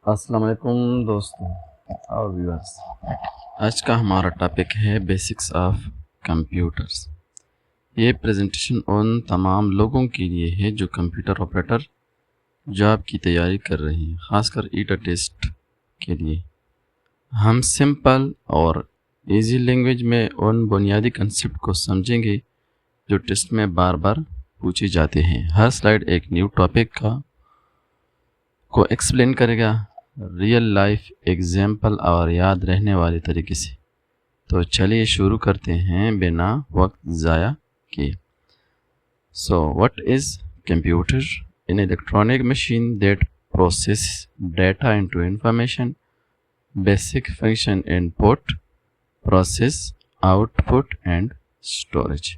السلام علیکم دوستوں اور ویورس، آج کا ہمارا ٹاپک ہے بیسکس آف کمپیوٹرز۔ یہ پریزنٹیشن ان تمام لوگوں کے لیے ہے جو کمپیوٹر آپریٹر جاب کی تیاری کر رہے ہیں، خاص کر ایٹا ٹیسٹ کے لیے۔ ہم سمپل اور ایزی لینگویج میں ان بنیادی کنسیپٹ کو سمجھیں گے جو ٹیسٹ میں بار بار پوچھے جاتے ہیں۔ ہر سلائیڈ ایک نیو ٹاپک کو ایکسپلین کرے گا، ریئل لائف ایگزامپل اور یاد رہنے والے طریقے سے۔ تو چلیے شروع کرتے ہیں بنا وقت ضائع کیے۔ What is computer? An electronic machine that processes data into information. Basic function: input, process, output and storage.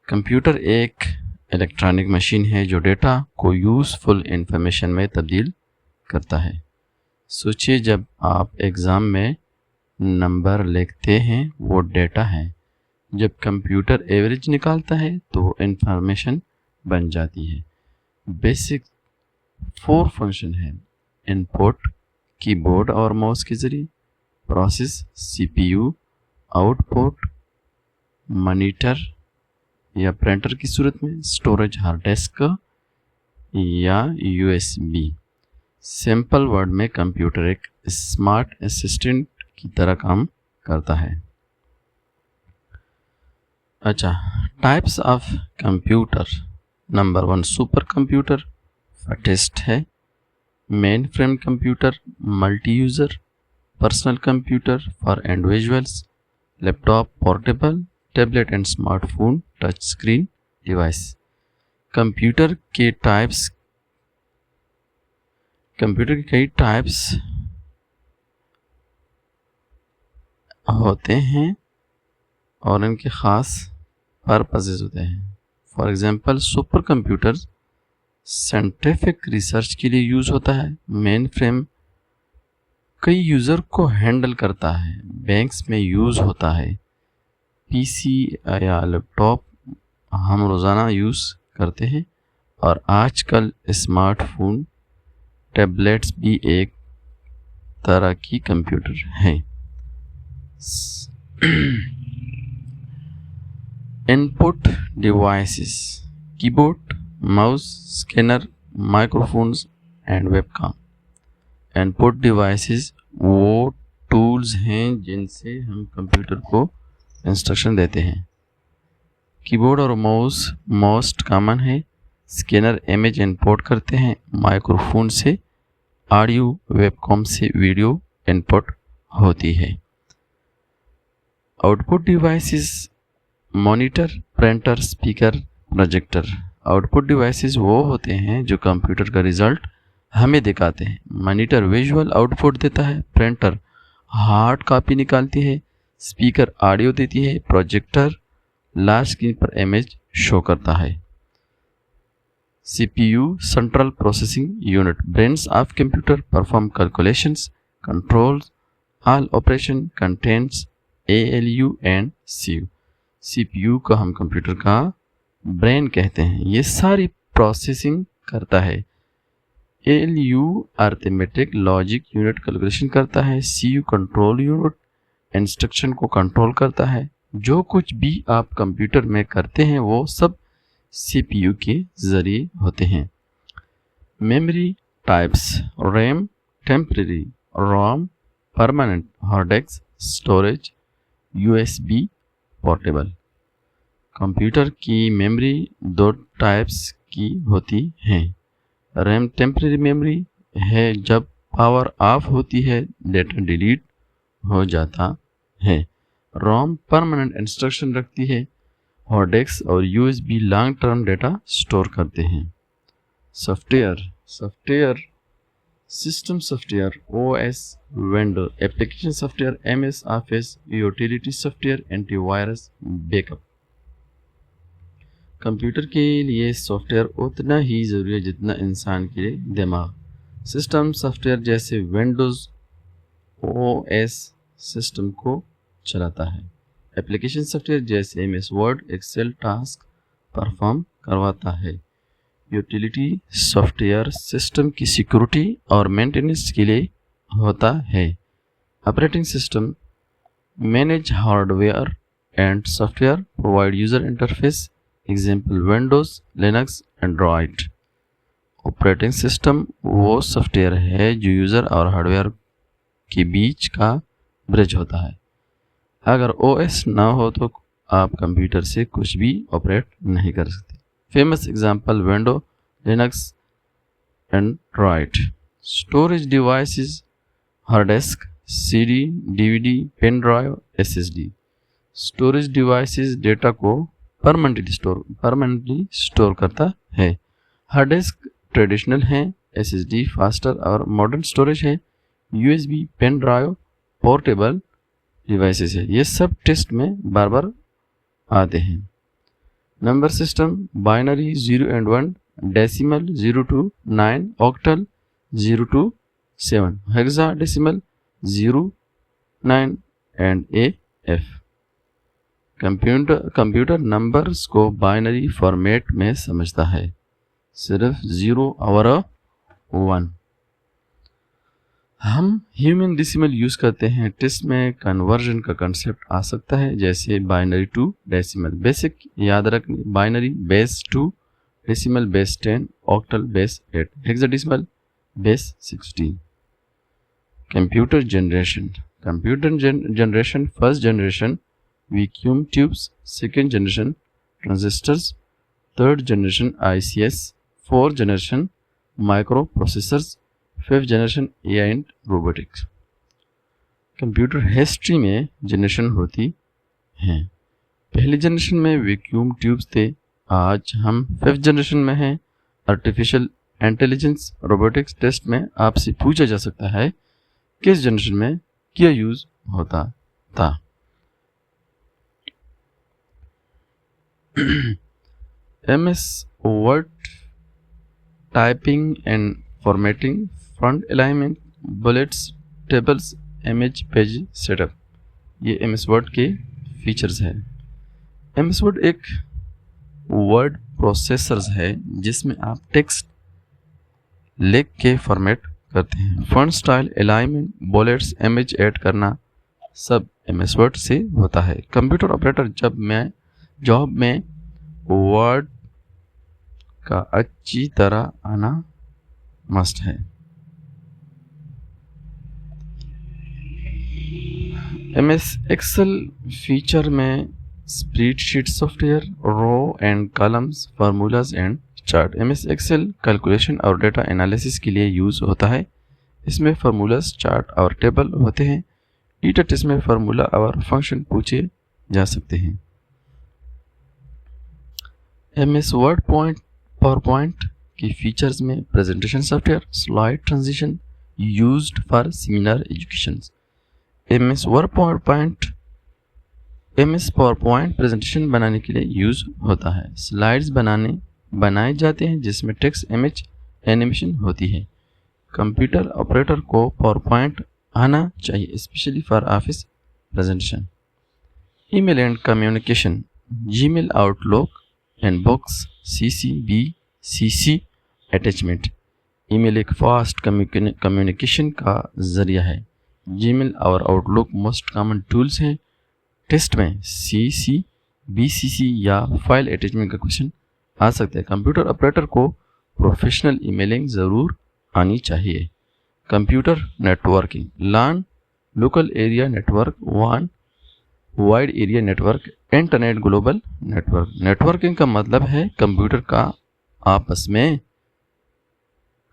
Computer ایک الیکٹرانک مشین ہے جو ڈیٹا کو یوزفل انفارمیشن میں تبدیل کرتا ہے۔ سوچئے، جب آپ ایگزام میں نمبر لکھتے ہیں وہ ڈیٹا ہے، جب کمپیوٹر ایوریج نکالتا ہے تو وہ انفارمیشن بن جاتی ہے۔ بیسک 4 فنکشن ہے: انپٹ کی بورڈ اور ماؤس کے ذریعے، process C P U, output monitor یا پرنٹر کی صورت میں، اسٹوریج ہارڈ ڈسک یا U S B. Simple word میں کمپیوٹر ایک اسمارٹ اسسٹنٹ کی طرح کام کرتا ہے۔ اچھا، types of computer. Number 1 supercomputer, fastest ہے۔ Mainframe computer, multi user. Personal computer for individuals, laptop, portable, tablet and smart phone, touch screen device. Computer کے کئی ٹائپس ہوتے ہیں اور ان کے خاص پرپزز ہوتے ہیں۔ For example, super computer scientific research کے لیے یوز ہوتا ہے۔ مین فریم کئی یوزر کو ہینڈل کرتا ہے، بینکس میں یوز ہوتا ہے۔ پی سی یا لیپ ٹاپ ہم روزانہ یوز کرتے ہیں، اور آج کل اسمارٹ فون، ٹیبلیٹس بھی ایک طرح کی کمپیوٹر ہیں۔ Input devices: keyboard, mouse, scanner, microphones and webcam. Input devices وہ ٹولز ہیں جن سے ہم کمپیوٹر کو انسٹرکشن دیتے ہیں۔ کی بورڈ اور ماؤس موسٹ کامن ہے۔ اسکینر امیج انپورٹ کرتے ہیں، مائکرو فون سے آڈیو، ویب کام سے ویڈیو انپٹ ہوتی ہے۔ Out put devices: monitor, printer, speaker, projector. Out put devices وہ ہوتے ہیں جو کمپیوٹر کا ریزلٹ ہمیں دکھاتے ہیں۔ مانیٹر ویژول آؤٹ پٹ دیتا ہے، پرنٹر ہارڈ کاپی نکالتی ہے، اسپیکر آڈیو دیتی ہے، پروجیکٹر لارج اسکرین پر امیج شو کرتا ہے۔ C P U central processing unit, brains of computer, perform calculations, controls all operation, contains A L U and C U. C P U کو ہم computer کا brain کہتے ہیں، یہ ساری پروسیسنگ کرتا ہے۔ اے L you arithmetic logic unit calculation کرتا ہے۔ سی یو کنٹرول یونٹ انسٹرکشن کو کنٹرول کرتا ہے۔ جو کچھ بھی آپ کمپیوٹر میں کرتے ہیں وہ سب سی پی یو کے ذریعے ہوتے ہیں۔ Memory types: RAM, temporary, ROM, permanent, hard disk, storage, U S B, portable. Computer کی میموری 2 ٹائپس کی ہوتی ہیں۔ ریم ٹیمپریری میموری ہے، جب پاور آف ہوتی ہے ڈیٹا ڈیلیٹ ہو جاتا ہے۔ روم پرماننٹ انسٹرکشن رکھتی ہے۔ ہارڈ ڈسک اور U S B long term data store کرتے ہیں۔ Software: system software, O S, window, application software, M S office, utility software, antivirus, backup. Computer کے لیے soft where اتنا ہی ضروری ہے جتنا انسان کے لیے دماغ۔ سسٹم سافٹ ویئر جیسے ونڈوز او ایس سسٹم کو چلاتا ہے۔ ایپلیکیشن سافٹ ویئر جیسے M S Word, Excel task perform کرواتا ہے۔ यूटिलिटी सॉफ्टवेयर सिस्टम की सिक्योरिटी और मेंटेनेंस के लिए होता है। Operating system manage hardware and software, provide user interface, example Windows, Linux, Android. Operating system वो सॉफ्टवेयर है जो यूज़र और हार्डवेयर के बीच का ब्रिज होता है। अगर ओएस ना हो तो आप कंप्यूटर से कुछ भी ऑपरेट नहीं कर सकते। Famous example window, Linux, Android. Storage devices, hard disk, CD, DVD, pen drive, SSD. Storage devices data को परमानेंटली स्टोर करता है। हार्ड डिस्क ट्रेडिशनल है, एसएसडी फास्टर और मॉडर्न स्टोरेज है, USB, pen drive portable devices है। ये सब test में बार बार आते हैं। Number system binary 0 and 1, decimal 0 to 9, octal 0 to 7, hexadecimal 0, 9 and AF। Computer numbers को बाइनरी फॉर्मेट में समझता है, सिर्फ 0 और 1। हम ह्यूमन डेसिमल यूज़ करते हैं। टेस्ट में कन्वर्जन का कंसेप्ट आ सकता है, जैसे बाइनरी टू डेसिमल। बेसिक याद रखनी, binary base 2, decimal base 10, octal base 8, hexadecimal base 16। Computer generation first generation vacuum tubes, second generation transistors, third generation ICS, fourth generation micro processors, fifth generation AI and robotics. Computer history में generation होती हैं। पहली generation में vacuum tubes थे, आज हम fifth generation में हैं। आर्टिफिशियल इंटेलिजेंस रोबोटिक्स टेस्ट में आपसे पूछा जा सकता है किस जनरेशन में क्या यूज़ होता था। MS Word typing and formatting, front alignment, bullets, tables, image page setup, ये MS वर्ड के फीचर्स है। MS वर्ड एक वर्ड प्रोसेसर है जिसमें आप टेक्स्ट लिख के फॉर्मेट करते हैं। Font style, alignment, bullets, image add करना सब MS वर्ड से होता है। कंप्यूटर ऑपरेटर जॉब में वर्ड का अच्छी तरह आना मस्ट है। MS एक्सेल फीचर में spreadsheet software, row and columns, formulas and chart. MS Excel calculation और डेटा एनालिसिस के लिए यूज़ होता है। इसमें फार्मूलाज, चार्ट और टेबल होते हैं। ईटेट इसमें फार्मूला और फंक्शन पूछे जा सकते हैं। MS वर्ड पावरपॉइंट की फीचर्स में presentation software, slide transition used for seminar education. MS PowerPoint presentation बनाने के लिए यूज होता है। स्लाइड्स बनाए जाते हैं जिसमें टेक्स्ट, इमेज, एनिमेशन होती है। कंप्यूटर ऑपरेटर को पावरपॉइंट आना चाहिए, specially for office presentation. Email and communication, Gmail, outlook, inbox, CC, BCC attachment. Email एक फास्ट कम्युनिकेशन का जरिया है। जीमेल और आउटलुक मोस्ट कॉमन टूल्स हैं। टेस्ट में CC, BCC या फाइल अटैचमेंट का क्वेश्चन आ सकता है। कंप्यूटर ऑपरेटर को प्रोफेशनल ईमेलिंग ज़रूर आनी चाहिए। Computer networking, LAN local area network, WAN wide area network, internet global network. Networking का मतलब है कंप्यूटर का आपस में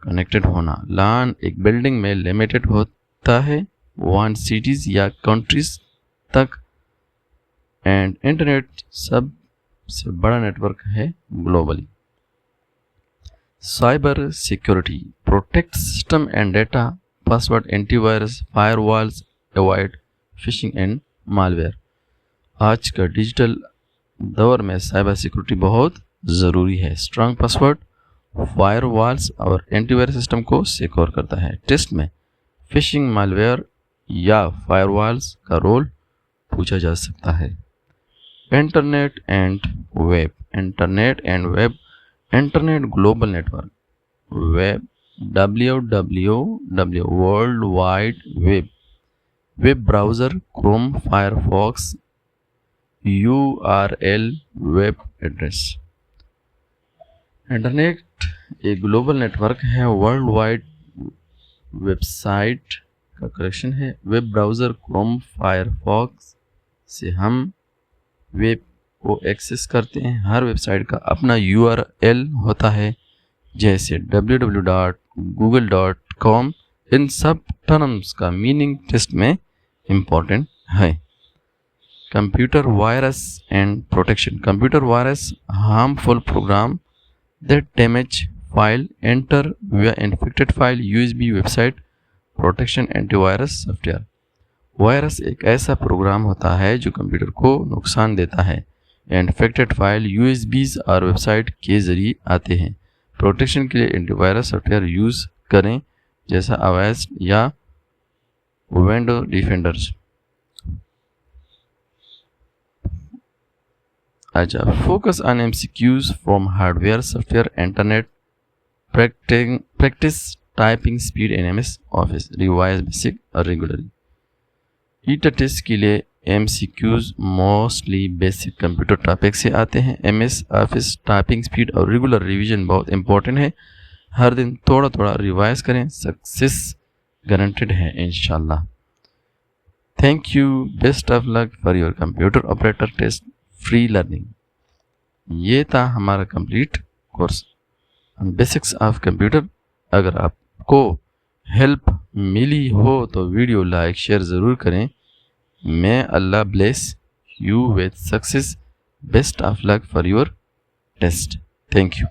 कनेक्टेड होना। LAN एक बिल्डिंग में लिमिटेड होता है, WAN सिटीज़ या कंट्रीज तक, एंड इंटरनेट सबसे बड़ा नेटवर्क है globally. Cyber security, protect system and data, password, antivirus, firewalls, avoid fishing and malware. आज का डिजिटल दौर में साइबर सिक्योरिटी बहुत ज़रूरी है। स्ट्रांग पासवर्ड, फायरवॉल्स और एंटीवायरस सिस्टम को सिक्योर करता है। टेस्ट में फिशिंग, मालवेयर या फायरवॉल्स का रोल पूछा जा सकता है। Internet and web internet global network, web www, world wide web, web browser Chrome, Firefox, URL, web address. Internet एक ग्लोबल नेटवर्क है, वर्ल्ड वाइड वेबसाइट का कलेक्शन है। वेब ब्राउज़र क्रोम, फायरफॉक्स से हम वेब को एक्सेस करते हैं। हर website का अपना URL होता है, जैसे www.google.com। इन सब टर्म्स का मीनिंग टेस्ट में इम्पॉर्टेंट है। Computer virus and protection, computer virus harmful program that damage file, enter via infected file, USB website, protection antivirus software. Virus एक ऐसा प्रोग्राम होता है जो कंप्यूटर को नुकसान देता है। इन्फेक्टेड फाइल USBs और वेबसाइट के ज़रिए आते हैं। प्रोटेक्शन के लिए एंटीवायरस सॉफ्टवेयर यूज़ करें, जैसा अवैस्ट या विंडो डिफेंडर्स। अच्छा, focus on MCQs from hardware, software, internet, practice typing speed in MS office, revise basic और रेगुलरली। ईटा टेस्ट के लिए MCQs mostly basic computer topic से आते हैं। MS ऑफिस टाइपिंग स्पीड और रेगुलर रिवीजन बहुत इंपॉर्टेंट है। हर दिन थोड़ा थोड़ा रिवाइज करें, सक्सेस गारंटेड है इंशाल्लाह। Thank you, best of luck for your computer operator test free learning. ये था हमारा complete course basics of computer. अगर आपको हेल्प मिली हो तो वीडियो लाइक शेयर ज़रूर करें। may Allah bless you with success. Best of luck for your test. Thank you.